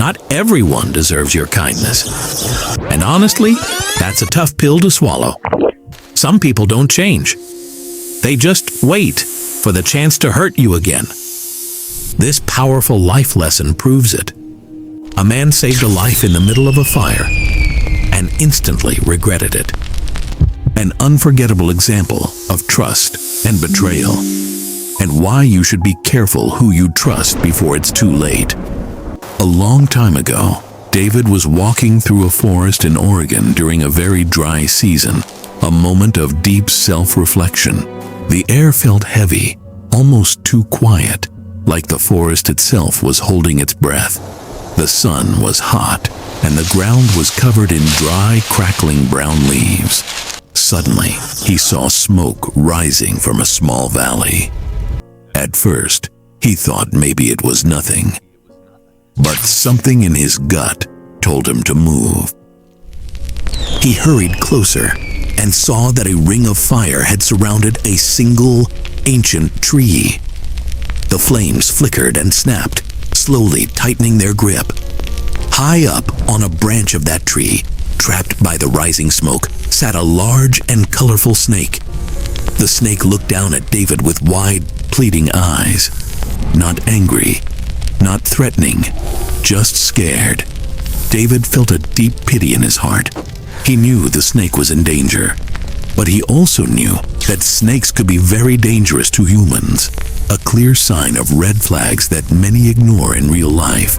Not everyone deserves your kindness. And honestly, that's a tough pill to swallow. Some people don't change. They just wait for the chance to hurt you again. This powerful life lesson proves it. A man saved a life in the middle of a fire and instantly regretted it. An unforgettable example of trust and betrayal, and why you should be careful who you trust before it's too late. A long time ago, David was walking through a forest in Oregon during a very dry season, a moment of deep self-reflection. The air felt heavy, almost too quiet, like the forest itself was holding its breath. The sun was hot, and the ground was covered in dry, crackling brown leaves. Suddenly, he saw smoke rising from a small valley. At first, he thought maybe it was nothing. But something in his gut told him to move. He hurried closer and saw that a ring of fire had surrounded a single, ancient tree. The flames flickered and snapped, slowly tightening their grip. High up on a branch of that tree, trapped by the rising smoke, sat a large and colorful snake. The snake looked down at David with wide, pleading eyes. Not angry, not threatening, just scared. David felt a deep pity in his heart. He knew the snake was in danger, but he also knew that snakes could be very dangerous to humans, a clear sign of red flags that many ignore in real life.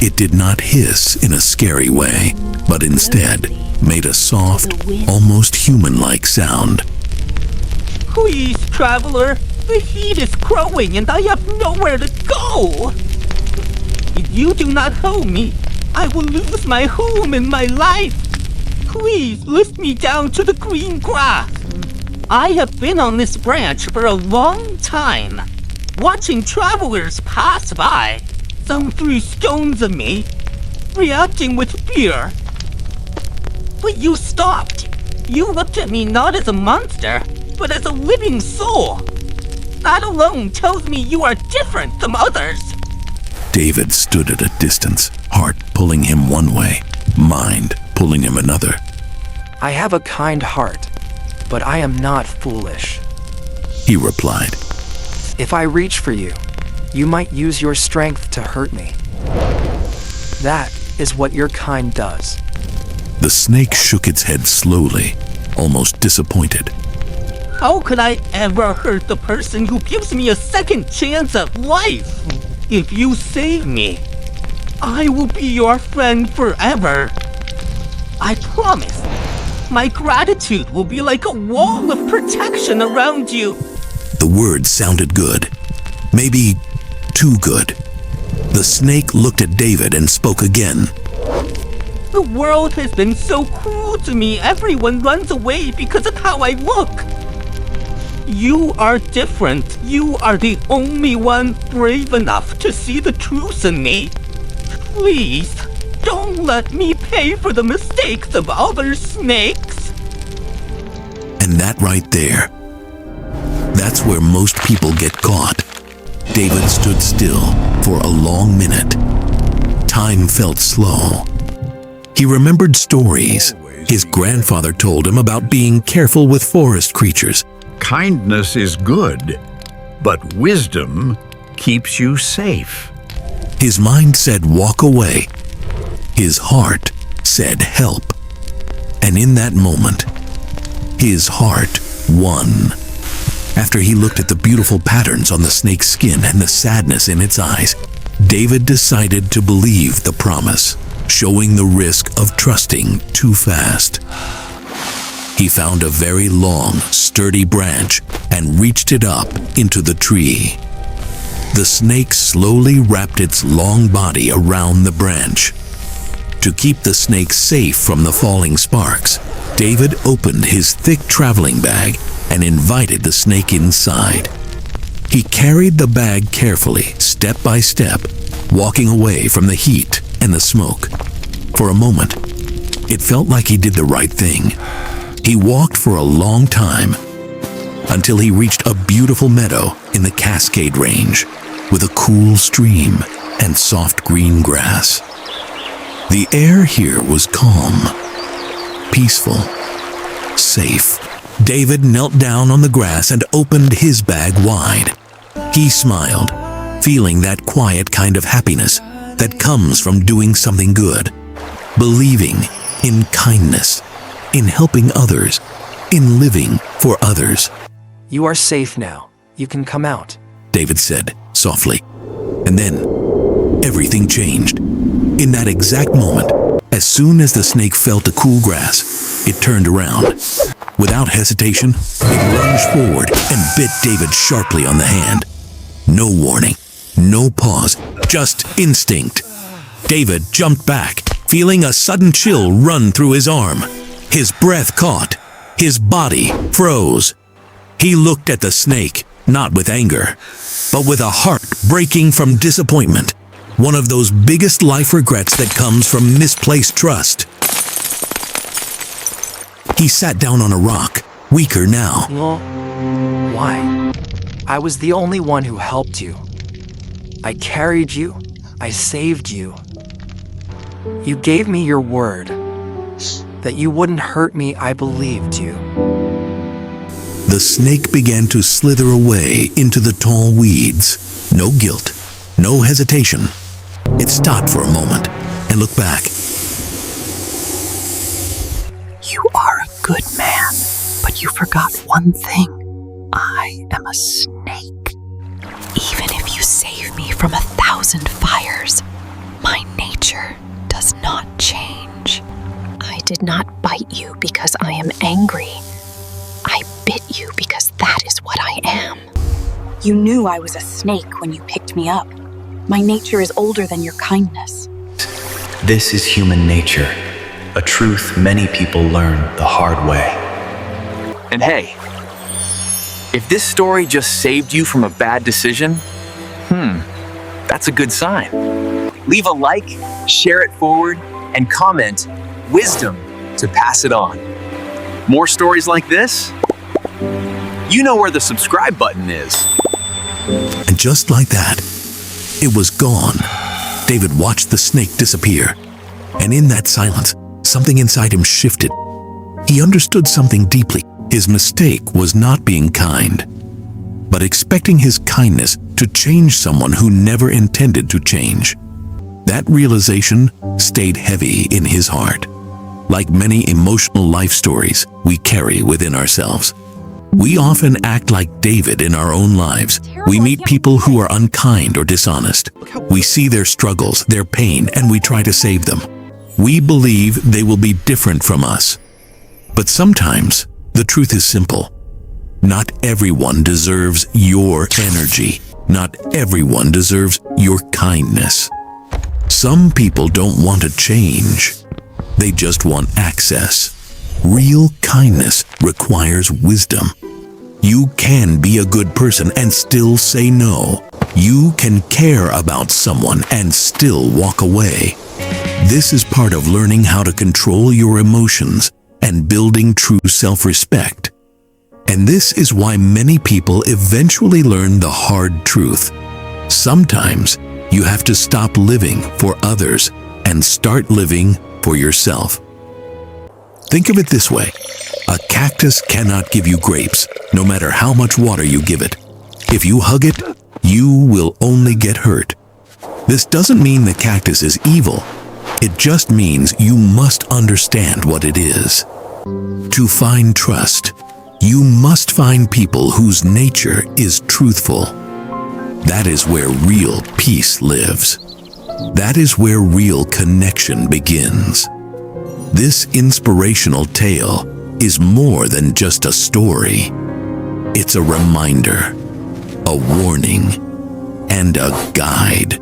It did not hiss in a scary way, but instead made a soft, almost human-like sound. Please, traveler, the heat is growing and I have nowhere to go. If you do not help me, I will lose my home and my life. Please lift me down to the green grass. I have been on this branch for a long time, watching travelers pass by. Some threw stones at me, reacting with fear. But you stopped. You looked at me not as a monster, but as a living soul. That alone tells me you are different from others. David stood at a distance, heart pulling him one way, mind pulling him another. I have a kind heart, but I am not foolish, he replied. If I reach for you, you might use your strength to hurt me. That is what your kind does. The snake shook its head slowly, almost disappointed. How could I ever hurt the person who gives me a second chance at life? If you save me, I will be your friend forever. I promise. My gratitude will be like a wall of protection around you. The words sounded good. Maybe too good. The snake looked at David and spoke again. The world has been so cruel to me, everyone runs away because of how I look. You are different. You are the only one brave enough to see the truth in me. Please, don't let me pay for the mistakes of other snakes. And that right there, that's where most people get caught. David stood still for a long minute. Time felt slow. He remembered stories his grandfather told him about being careful with forest creatures. Kindness is good, but wisdom keeps you safe. His mind said walk away. His heart said help. And in that moment, his heart won. After he looked at the beautiful patterns on the snake's skin and the sadness in its eyes, David decided to believe the promise, showing the risk of trusting too fast. He found a very long, sturdy branch and reached it up into the tree. The snake slowly wrapped its long body around the branch. To keep the snake safe from the falling sparks, David opened his thick traveling bag and invited the snake inside. He carried the bag carefully, step by step, walking away from the heat and the smoke. For a moment, it felt like he did the right thing. He walked for a long time until he reached a beautiful meadow in the Cascade Range with a cool stream and soft green grass. The air here was calm, peaceful, safe. David knelt down on the grass and opened his bag wide. He smiled, feeling that quiet kind of happiness that comes from doing something good, believing in kindness, in helping others, in living for others. You are safe now. You can come out. David said softly. And then everything changed. In that exact moment, as soon as the snake felt the cool grass, it turned around. Without hesitation, it lunged forward and bit David sharply on the hand. No warning, no pause, just instinct. David jumped back, feeling a sudden chill run through his arm. His breath caught. His body froze. He looked at the snake, not with anger, but with a heart breaking from disappointment. One of those biggest life regrets that comes from misplaced trust. He sat down on a rock, weaker now. Well, why? I was the only one who helped you. I carried you. I saved you. You gave me your word. That you wouldn't hurt me, I believed you. The snake began to slither away into the tall weeds. No guilt, no hesitation. It stopped for a moment and looked back. You are a good man, but you forgot one thing. I am a snake. Even if you save me from 1,000 fires, my nature does not change. I did not bite you because I am angry. I bit you because that is what I am. You knew I was a snake when you picked me up. My nature is older than your kindness. This is human nature, a truth many people learn the hard way. And hey, if this story just saved you from a bad decision, that's a good sign. Leave a like, share it forward, and comment wisdom to pass it on. More stories like this? You know where the subscribe button is. And just like that, it was gone. David watched the snake disappear. And in that silence, something inside him shifted. He understood something deeply. His mistake was not being kind, but expecting his kindness to change someone who never intended to change. That realization stayed heavy in his heart. Like many emotional life stories we carry within ourselves, we often act like David in our own lives. We meet people who are unkind or dishonest. We see their struggles, their pain, and we try to save them. We believe they will be different from us. But sometimes, the truth is simple. Not everyone deserves your energy. Not everyone deserves your kindness. Some people don't want to change. They just want access. Real kindness requires wisdom. You can be a good person and still say no. You can care about someone and still walk away. This is part of learning how to control your emotions and building true self-respect. And this is why many people eventually learn the hard truth. Sometimes you have to stop living for others and start living for yourself. Think of it this way. A cactus cannot give you grapes, no matter how much water you give it. If you hug it, you will only get hurt. This doesn't mean the cactus is evil. It just means you must understand what it is. To find trust, you must find people whose nature is truthful. That is where real peace lives. That is where real connection begins. This inspirational tale is more than just a story. It's a reminder, a warning, and a guide.